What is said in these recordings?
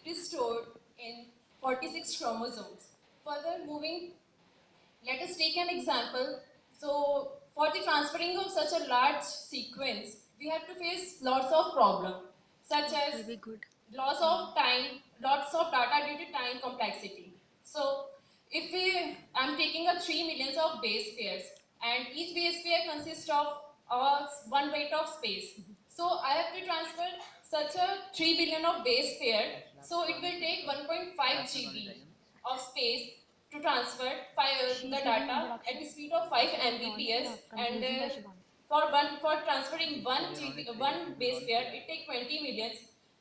it is stored in 46 chromosomes. Further moving, let us take an example. So, for the transferring of such a large sequence, we have to face lots of problems, such as loss of time, lots of data due to time complexity. So, if I'm taking a 3 millions of base pairs, and each base pair consists of 1 byte of space. So, I have to transfer such a 3 billion of base pair. So, it will take 1.5 GB of space to transfer the data at the speed of 5 Mbps, and for transferring one base pair, it takes 20 millions.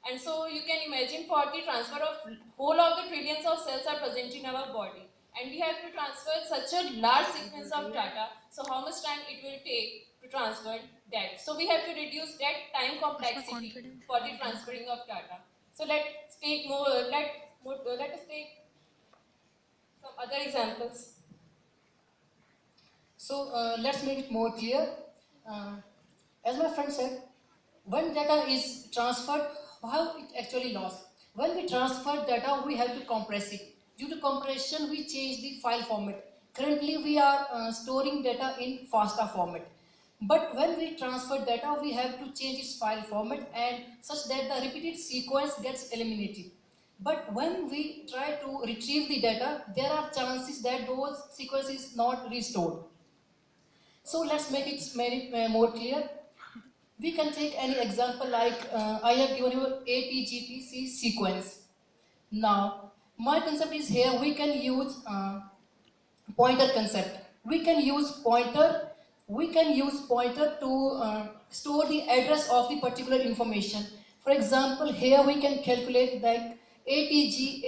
And so you can imagine for the transfer of whole of the trillions of cells are present in our body, and we have to transfer such a large sequence of data. So how much time it will take to transfer that? So we have to reduce that time complexity for the transferring of data. So let's take more. Let us take some other examples. So let's make it more clear. As my friend said, when data is transferred, how it actually lost. When we transfer data, we have to compress it. Due to compression, we change the file format. Currently, we are storing data in FASTA format. But when we transfer data, we have to change its file format and such that the repeated sequence gets eliminated. But when we try to retrieve the data, there are chances that those sequences not restored. So let's make it more clear. We can take any example like I have given you ATGTC sequence. Now, my concept is here we can use pointer concept. We can use pointer to store the address of the particular information. For example, here we can calculate like ATG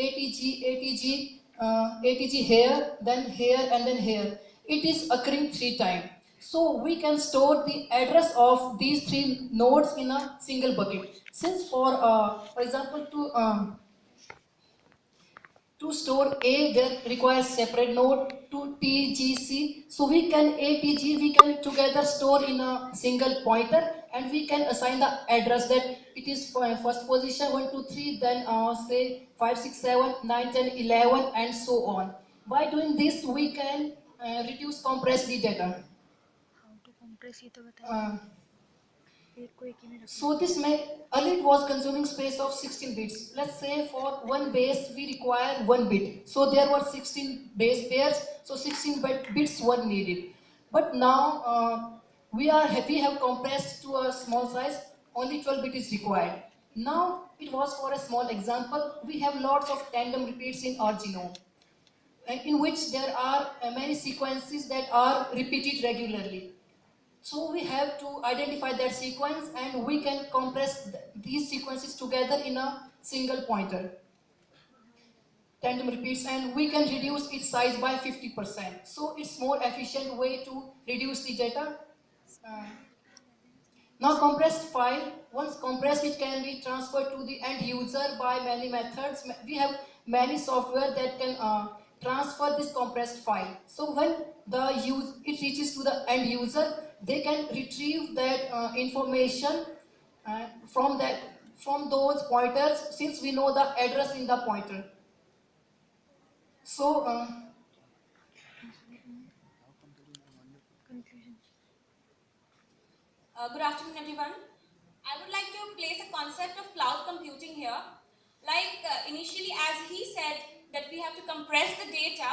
here, then here, and then here. It is occurring 3 times. So we can store the address of these 3 nodes in a single bucket. Since for example, to store A, there requires separate node. To TGC, so we can ATG, we can together store in a single pointer, and we can assign the address that it is for first position 1, 2, 3, then say 5, 6, 7, 9, 10, 11, and so on. By doing this, we can reduce, compress the data. How to compress it? So this earlier it was consuming space of 16 bits. Let's say for one base we require 1 bit. So there were 16 base pairs, so 16 bits were needed. But now we have compressed to a small size, only 12 bit is required. Now it was for a small example. We have lots of tandem repeats in our genome, in which there are many sequences that are repeated regularly. So we have to identify that sequence, and we can compress these sequences together in a single pointer. Tandem repeats, and we can reduce its size by 50%. So it's more efficient way to reduce the data. Now compressed file, once compressed, it can be transferred to the end user by many methods. We have many software that can transfer this compressed file. So when it reaches to the end user, they can retrieve that information from those pointers, since we know the address in the pointer. So good afternoon, everyone. I would like to place a concept of cloud computing here. Like initially, as he said, that we have to compress the data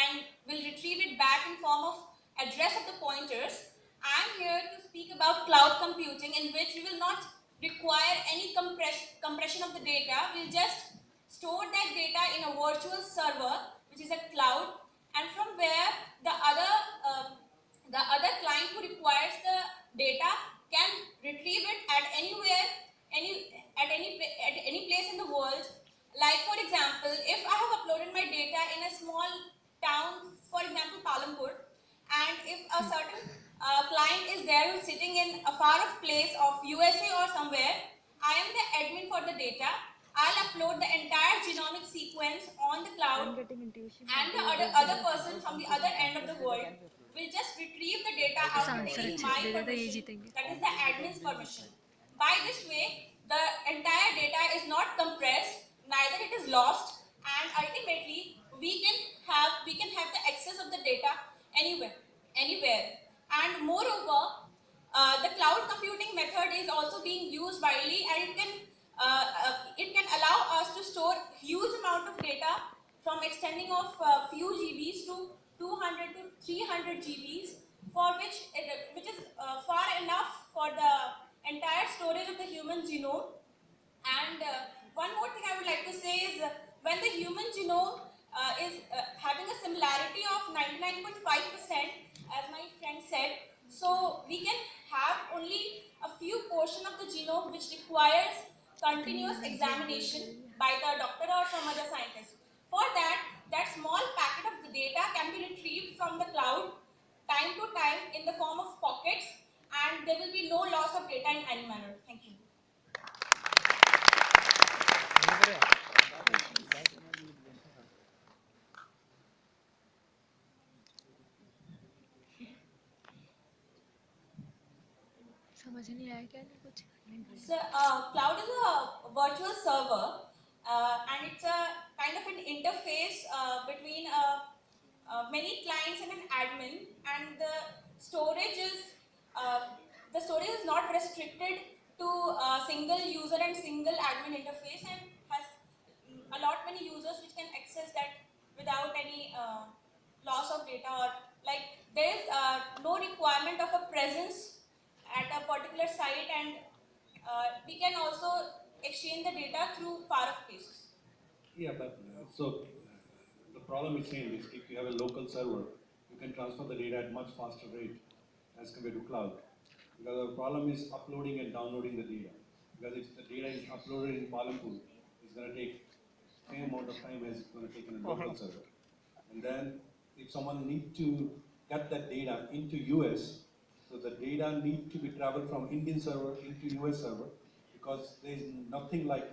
and will retrieve it back in form of address of the pointers. I am here to speak about cloud computing, in which we will not require any compression of the data. We'll just store that data in a virtual server, which is a cloud, and from where the other client who requires the data can retrieve it at anywhere, at any place in the world. Like for example, if I have uploaded my data in a small town, for example Palampur, and if a certain client is there who's sitting in a far off place of USA or somewhere, I am the admin for the data. I'll upload the entire genomic sequence on the cloud, and the other person from the other end of the world will just retrieve the data after taking my permission, that is the admin's permission. By this way, the entire data is not compressed, neither it is lost, and ultimately we can have the access of the data anywhere. And moreover, the cloud computing method is also being used widely, and it can allow us to store huge amount of data, from extending of few GBs to 200 to 300 GBs, for which is far enough for the entire storage of the human genome. And one more thing I would like to say is, when the human genome is having a similarity of 99.5%, as my friend said, so we can have only a few portion of the genome which requires continuous examination by the doctor or some other scientist. For that, that small packet of the data can be retrieved from the cloud time to time in the form of pockets, and there will be no loss of data in any manner. Thank you. समझ नहीं आया क्या नहीं कुछ So, cloud is a virtual server, and it's a kind of an interface between many clients and an admin, and storage is the storage is not restricted to a single user and single admin interface, and has a lot many users which can access that without any loss of data, or like there is no requirement of a presence at a particular site, and we can also exchange the data through far-off places. Yeah, but the problem is same. Is if you have a local server, you can transfer the data at much faster rate as compared to cloud. Because the problem is uploading and downloading the data. Because if the data is uploaded in Palanpur, it's going to take same amount of time as it's going to take in a local server. And then if someone needs to get that data into US, so the data need to be traveled from Indian server into US server, because there is nothing like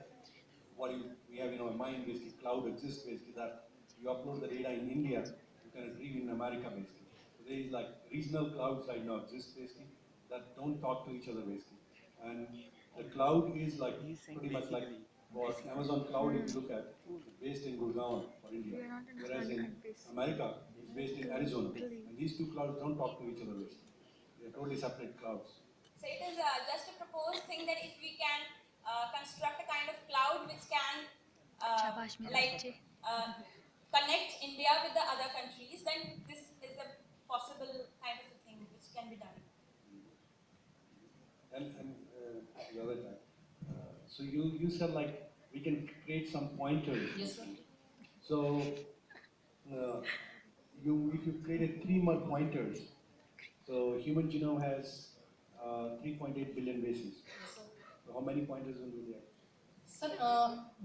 what we have in our mind. Basically, cloud exists basically that you upload the data in India, you can retrieve in America basically. So there is like regional clouds right now exist basically that don't talk to each other basically. And the cloud is like pretty much like what Amazon cloud, if you look at, is based in Gurgaon for India, whereas in America it's based in Arizona. And these two clouds don't talk to each other basically. They are totally separate clouds. So it is just a proposed thing that if we can construct a kind of cloud which can शाबाश मेरे like बच्चे connect India with the other countries, then this is a possible kind of a thing which can be done. And the other time, so you said like we can create some pointers. Yes, sir. So if you created 3 more pointers, so human genome has 3.8 billion bases. Yes, sir. So how many pointers will be there? Sir,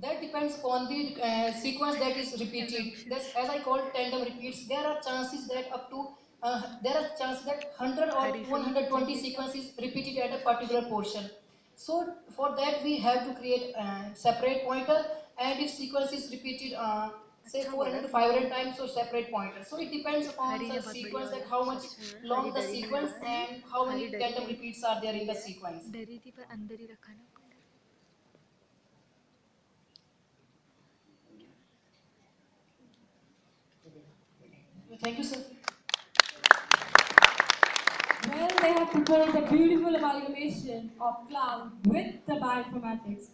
that depends on the sequence that is repeated. That's, as I called tandem repeats, there are chances that up to 100 or 120 sequences repeated at a particular portion. So for that we have to create a separate pointer, and if sequence is repeated say 400 to 500 times, so separate pointer. So it depends upon the sequence, that how much long the sequence and how many tandem repeats are there in the sequence. डरी थी पर अंदर ही रखा ना Thank you, sir. Well, they have proposed a beautiful amalgamation of cloud with the bioinformatics.